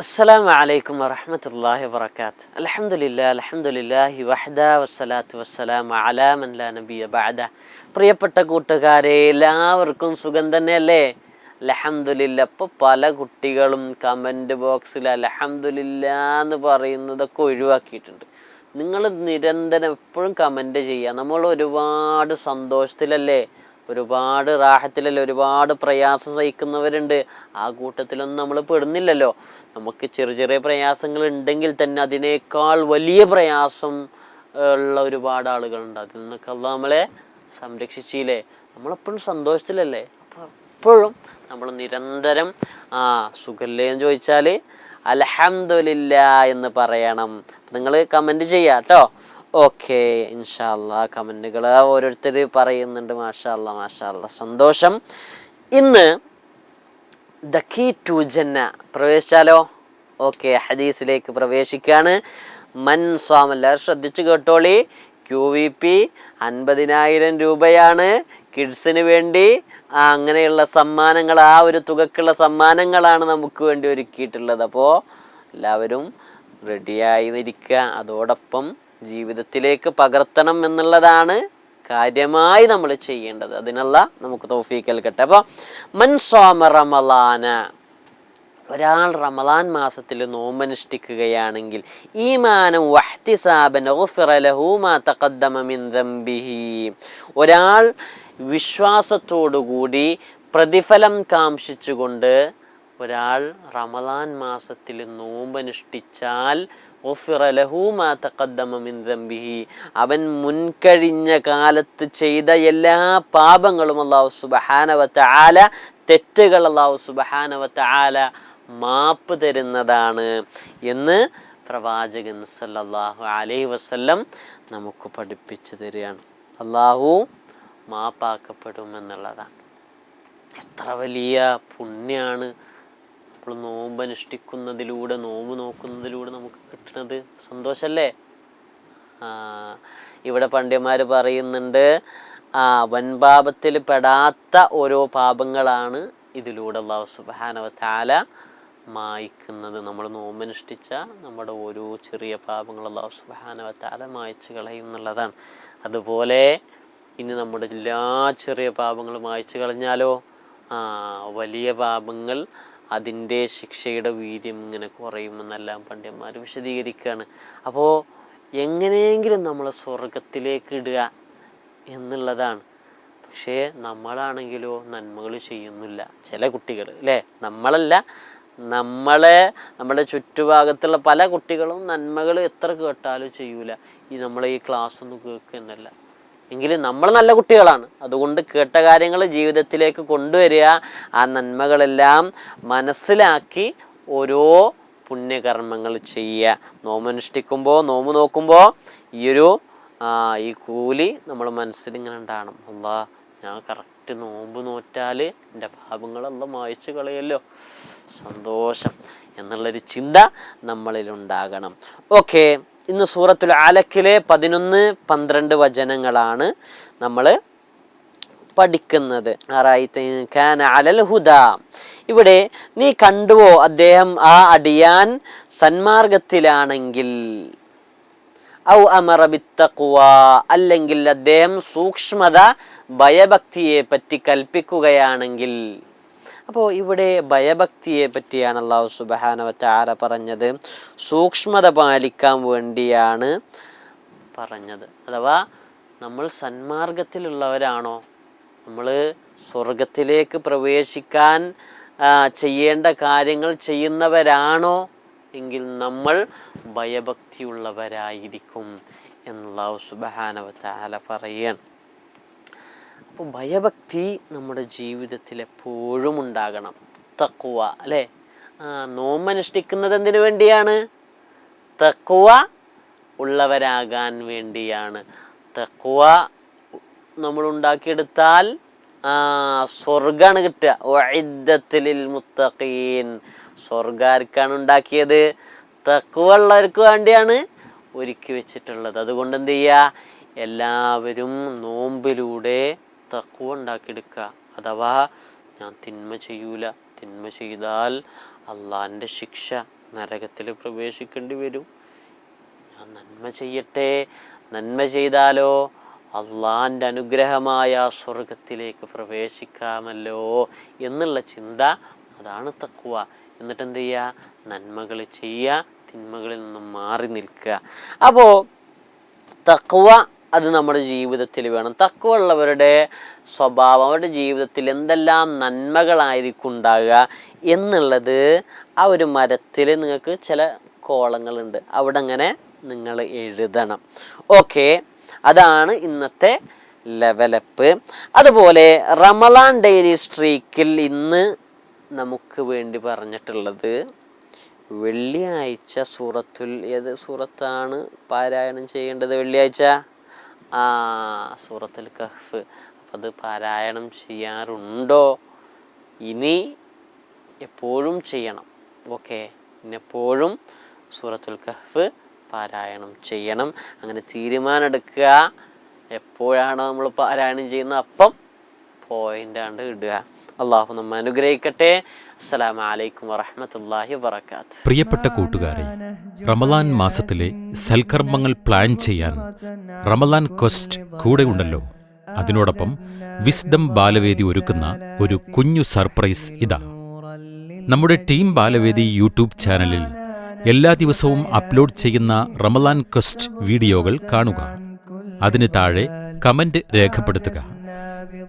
അസ്സലാമു അലൈക്കും വറഹ്മത്തുള്ളാഹി വബറകാത്ത്. അൽഹംദുലില്ലാഹി വഹ്ദ വസ്സലാത്തു വസ്സലാമു അലാ മൻ ലാ നബിയ ബഅദ. പ്രിയപ്പെട്ട കൂട്ടുകാരെ, എല്ലാവർക്കും സുഖം തന്നെയല്ലേ? അൽഹംദുലില്ലാ. ഇപ്പോൾ പല കുട്ടികളും കമൻറ്റ് ബോക്സിൽ അൽഹംദുലില്ലാ എന്ന് പറയുന്നതൊക്കെ ഒഴിവാക്കിയിട്ടുണ്ട്. നിങ്ങൾ നിരന്തരം എപ്പോഴും കമൻറ്റ് ചെയ്യുക. നമ്മൾ ഒരുപാട് സന്തോഷത്തിലല്ലേ, ഒരുപാട് റാഹത്തിലല്ലേ, ഒരുപാട് പ്രയാസം സഹിക്കുന്നവരുണ്ട്. ആ കൂട്ടത്തിലൊന്നും നമ്മൾ പെടുന്നില്ലല്ലോ. നമുക്ക് ചെറിയ ചെറിയ പ്രയാസങ്ങൾ ഉണ്ടെങ്കിൽ തന്നെ അതിനേക്കാൾ വലിയ പ്രയാസം ഉള്ള ഒരുപാട് ആളുകളുണ്ട്. അതിൽ നിന്നൊക്കെ അല്ലാഹ് നമ്മളെ സംരക്ഷിച്ചില്ലേ. നമ്മളെപ്പോഴും സന്തോഷത്തിലല്ലേ. അപ്പോൾ എപ്പോഴും നമ്മൾ നിരന്തരം സുഖല്ലേ എന്ന് ചോദിച്ചാൽ അൽഹംദുലില്ലാ എന്ന് പറയണം. നിങ്ങൾ കമൻറ്റ് ചെയ്യുക കേട്ടോ. ഓക്കെ, ഇൻഷാ അല്ലാഹ്. കമൻറ്റുകൾ ഓരോരുത്തർ പറയുന്നുണ്ട്. മാഷാ അല്ലാഹ്, മാഷാ അല്ലാഹ്, സന്തോഷം. ഇന്ന് ദ കീ ടു ജന്ന പ്രവേശിച്ചാലോ? ഓക്കെ, ഹദീസിലേക്ക് പ്രവേശിക്കുകയാണ്. മൻ സ്വാമ, എല്ലാവരും ശ്രദ്ധിച്ചു കേട്ടോളി. QVP 50,000 രൂപയാണ് കിഡ്സിന് വേണ്ടി. അങ്ങനെയുള്ള സമ്മാനങ്ങൾ, ആ ഒരു തുകക്കുള്ള സമ്മാനങ്ങളാണ് നമുക്ക് വേണ്ടി ഒരുക്കിയിട്ടുള്ളത്. അപ്പോൾ എല്ലാവരും റെഡിയായി ഇരിക്കുക. അതോടൊപ്പം ജീവിതത്തിലേക്ക് പകർത്തണം എന്നുള്ളതാണ് കാര്യമായി നമ്മൾ ചെയ്യേണ്ടത്. അതിനുള്ള നമുക്ക് തൗഫീഖ് നൽകട്ടെ. അപ്പോൾ മൻ സ്വാമ റമളാന, ഒരാൾ റമളാൻ മാസത്തിൽ നോമ്പനുഷ്ഠിക്കുകയാണെങ്കിൽ ഈമാനം വഹ്തിസാബൻ ഗുഫിറ ലഹു മാ തഖദ്ദമ മിൻ ദംബിഹി, ഒരാൾ വിശ്വാസത്തോടുകൂടി പ്രതിഫലം കാംക്ഷിച്ചുകൊണ്ട് ഒരാൾ റമളാൻ മാസത്തിൽ നോമ്പനുഷ്ഠിച്ചാൽ ഗുഫിറ ലഹു മാ തഖദ്ദമ മിൻ ദംബിഹി, അവൻ മുൻകഴിഞ്ഞ കാലത്ത് ചെയ്ത എല്ലാ പാപങ്ങളും അല്ലാഹു സുബ്ഹാനഹു വ തആല, തെറ്റുകൾ അല്ലാഹു സുബ്ഹാനഹു വ തആല മാപ്പ് തരുന്നതാണ് എന്ന് പ്രവാചകൻ സല്ലല്ലാഹു അലൈഹി വസല്ലം നമുക്ക് പഠിപ്പിച്ചു തരികയാണ്. അല്ലാഹു മാപ്പാക്കപ്പെടും എന്നുള്ളതാണ്. എത്ര വലിയ പുണ്യാണ് നമ്മൾ നോമ്പനുഷ്ഠിക്കുന്നതിലൂടെ, നോമ്പ് നോക്കുന്നതിലൂടെ നമുക്ക് കിട്ടുന്നത്. സന്തോഷമല്ലേ? ഇവിടെ പണ്ഡിതന്മാർ പറയുന്നുണ്ട്, വൻപാപത്തിൽ പെടാത്ത ഓരോ പാപങ്ങളാണ് ഇതിലൂടെ അല്ലാഹു സുബ്ഹാനഹു വ തആല മായ്ക്കുന്നത്. നമ്മൾ നോമ്പനുഷ്ഠിച്ച നമ്മുടെ ഓരോ ചെറിയ പാപങ്ങൾ അല്ലാഹു സുബ്ഹാനഹു വ തആല മായ്ച്ചു കളയും എന്നുള്ളതാണ്. അതുപോലെ ഇനി നമ്മുടെ എല്ലാ ചെറിയ പാപങ്ങളും മായ്ച്ചു കളഞ്ഞാലോ വലിയ പാപങ്ങൾ, അതിൻ്റെ ശിക്ഷയുടെ വീര്യം ഇങ്ങനെ കുറയുമെന്നെല്ലാം പണ്ഡിതന്മാർ വിശദീകരിക്കുകയാണ്. അപ്പോൾ എങ്ങനെയെങ്കിലും നമ്മളെ സ്വർഗത്തിലേക്ക് ഇടുക എന്നുള്ളതാണ്. പക്ഷേ നമ്മളാണെങ്കിലോ നന്മകൾ ചെയ്യുന്നില്ല. ചില കുട്ടികൾ അല്ലേ, നമ്മളല്ല, നമ്മുടെ ചുറ്റുഭാഗത്തുള്ള പല കുട്ടികളും നന്മകൾ എത്ര കേട്ടാലും ചെയ്യൂല. നമ്മളെ ഈ ക്ലാസ്സൊന്നും കേൾക്കുന്നല്ല. എങ്കിലും നമ്മൾ നല്ല കുട്ടികളാണ്. അതുകൊണ്ട് കേട്ട കാര്യങ്ങൾ ജീവിതത്തിലേക്ക് കൊണ്ടുവരിക, ആ നന്മകളെല്ലാം മനസ്സിലാക്കി ഓരോ പുണ്യകർമ്മങ്ങൾ ചെയ്യുക. നോമ്പനുഷ്ഠിക്കുമ്പോൾ, നോമ്പ് നോക്കുമ്പോൾ ഈ കൂലി നമ്മൾ മനസ്സിലിങ്ങനെ ഉണ്ടാകണം. അല്ലാഹ്, ഞാൻ കറക്റ്റ് നോമ്പ് നോറ്റാൽ എൻ്റെ പാപങ്ങളെല്ലാം മായ്ച്ചു കളയല്ലോ, സന്തോഷം എന്നുള്ളൊരു ചിന്ത നമ്മളിലുണ്ടാകണം. ഓക്കെ, ഇന്ന് സൂറത്തുൽ അലക്കിലെ 11-12 വചനങ്ങളാണ് നമ്മൾ പഠിക്കുന്നത്. കാന അലൽ ഹുദാ, ഇവിടെ നീ കണ്ടുവോ അദ്ദേഹം, ആ അടിയാൻ സന്മാർഗത്തിലാണെങ്കിൽ, ഔ അമറ ബിത്തഖ്വ, അല്ലെങ്കിൽ അദ്ദേഹം സൂക്ഷ്മത, ഭയഭക്തിയെ പറ്റി കൽപ്പിക്കുകയാണെങ്കിൽ. അപ്പോൾ ഇവിടെ ഭയഭക്തിയെ പറ്റിയാണ് അല്ലാഹു സുബ്ഹാനഹു വ തആല പറഞ്ഞത്. സൂക്ഷ്മത പാലിക്കാൻ വേണ്ടിയാണ് പറഞ്ഞത്. അഥവാ നമ്മൾ സന്മാർഗത്തിലുള്ളവരാണോ, നമ്മൾ സ്വർഗത്തിലേക്ക് പ്രവേശിക്കാൻ ചെയ്യേണ്ട കാര്യങ്ങൾ ചെയ്യുന്നവരാണോ എങ്കിൽ നമ്മൾ ഭയഭക്തിയുള്ളവരായിരിക്കും എന്ന് അല്ലാഹു സുബ്ഹാനഹു വ തആല പറയുകയാണ്. അപ്പോൾ ഭയഭക്തി നമ്മുടെ ജീവിതത്തിൽ എപ്പോഴും ഉണ്ടാകണം. തഖ്വ അല്ലേ, നോമ്പനുഷ്ഠിക്കുന്നത് എന്തിനു വേണ്ടിയാണ്? തഖ്വ ഉള്ളവരാകാൻ വേണ്ടിയാണ്. തഖ്വ നമ്മൾ ഉണ്ടാക്കിയെടുത്താൽ സ്വർഗ്ഗമാണ് കിട്ടുക. ഉഇദ്ദത്ത് ലിൽ മുത്തഖീൻ, സ്വർഗ്ഗാർക്കാണ് ഉണ്ടാക്കിയത്? തഖ്വ ഉള്ളവർക്ക് വേണ്ടിയാണ് ഒരുക്കി വെച്ചിട്ടുള്ളത്. അതുകൊണ്ട് എന്ത് ചെയ്യുക, എല്ലാവരും നോമ്പിലൂടെ തഖ്വ ഉണ്ടാക്കിയെടുക്കുക. അഥവാ ഞാൻ തിന്മ ചെയ്യൂല, തിന്മ ചെയ്താൽ അള്ളാഹിൻ്റെ ശിക്ഷ നരകത്തിൽ പ്രവേശിക്കേണ്ടി വരും. ഞാൻ നന്മ ചെയ്യട്ടെ, നന്മ ചെയ്താലോ അള്ളാൻ്റെ അനുഗ്രഹമായ സ്വർഗത്തിലേക്ക് പ്രവേശിക്കാമല്ലോ എന്നുള്ള ചിന്ത, അതാണ് തഖ്വ. എന്നിട്ട് എന്ത് ചെയ്യുക? നന്മകൾ ചെയ്യുക, തിന്മകളിൽ നിന്നും മാറി നിൽക്കുക. അപ്പോൾ തഖ്വ അത് നമ്മുടെ ജീവിതത്തിൽ വേണം. തഖ്വ ഉള്ളവരുടെ സ്വഭാവം, അവരുടെ ജീവിതത്തിൽ എന്തെല്ലാം നന്മകളായിരിക്കും ഉണ്ടാകുക എന്നുള്ളത് ആ ഒരു മരത്തിൽ നിങ്ങൾക്ക് ചില കോളങ്ങളുണ്ട്, അവിടെ അങ്ങനെ നിങ്ങൾ എഴുതണം. ഓക്കെ, അതാണ് ഇന്നത്തെ ലെവലപ്പ്. അതുപോലെ റമളാൻ ഡെയിലി സ്ട്രീക്കിൽ ഇന്ന് നമുക്ക് വേണ്ടി പറഞ്ഞിട്ടുള്ളത് വെള്ളിയാഴ്ച ഏത് സൂറത്താണ് പാരായണം ചെയ്യേണ്ടത്? വെള്ളിയാഴ്ച സൂറത്തുൽ കഹ്ഫ്. അപ്പം അത് പാരായണം ചെയ്യാറുണ്ടോ? ഇനി എപ്പോഴും ചെയ്യണം. ഓക്കെ, ഇന്നെപ്പോഴും സൂറത്തുൽ കഹ്ഫ് പാരായണം ചെയ്യണം. അങ്ങനെ തീരുമാനമെടുക്കുക. എപ്പോഴാണോ നമ്മൾ പാരായണം ചെയ്യുന്നത് അപ്പം പോയിൻ്റാണ്ട് ഇടുക. അള്ളാഹു നമ്മെ അനുഗ്രഹിക്കട്ടെ. അസ്സലാമു അലൈക്കും വറഹ്മത്തുള്ളാഹി വബറകാത്ത്. പ്രിയപ്പെട്ട കൂട്ടുകാരെ, റമളാൻ മാസത്തിലെ സൽക്കർമ്മങ്ങൾ പ്ലാൻ ചെയ്യാൻ റമളാൻ ക്വസ്റ്റ് കൂടെ ഉണ്ടല്ലോ. അതിനോടൊപ്പം വിസ്ഡം ബാലവേദി ഒരുക്കുന്ന ഒരു കുഞ്ഞു സർപ്രൈസ് ഇതാ. നമ്മുടെ ടീം ബാലവേദി യൂട്യൂബ് ചാനലിൽ എല്ലാ ദിവസവും അപ്ലോഡ് ചെയ്യുന്ന റമളാൻ ക്വസ്റ്റ് വീഡിയോകൾ കാണുക. അതിന് താഴെ കമന്റ് രേഖപ്പെടുത്തുക.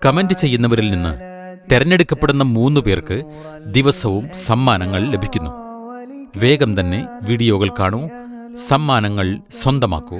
കമന്റ് ചെയ്യുന്നവരിൽ നിന്ന് തെരഞ്ഞെടുക്കപ്പെടുന്ന 3 പേർക്ക് ദിവസവും സമ്മാനങ്ങൾ ലഭിക്കുന്നു. വേഗം തന്നെ വീഡിയോകൾ കാണൂ, സമ്മാനങ്ങൾ സ്വന്തമാക്കൂ.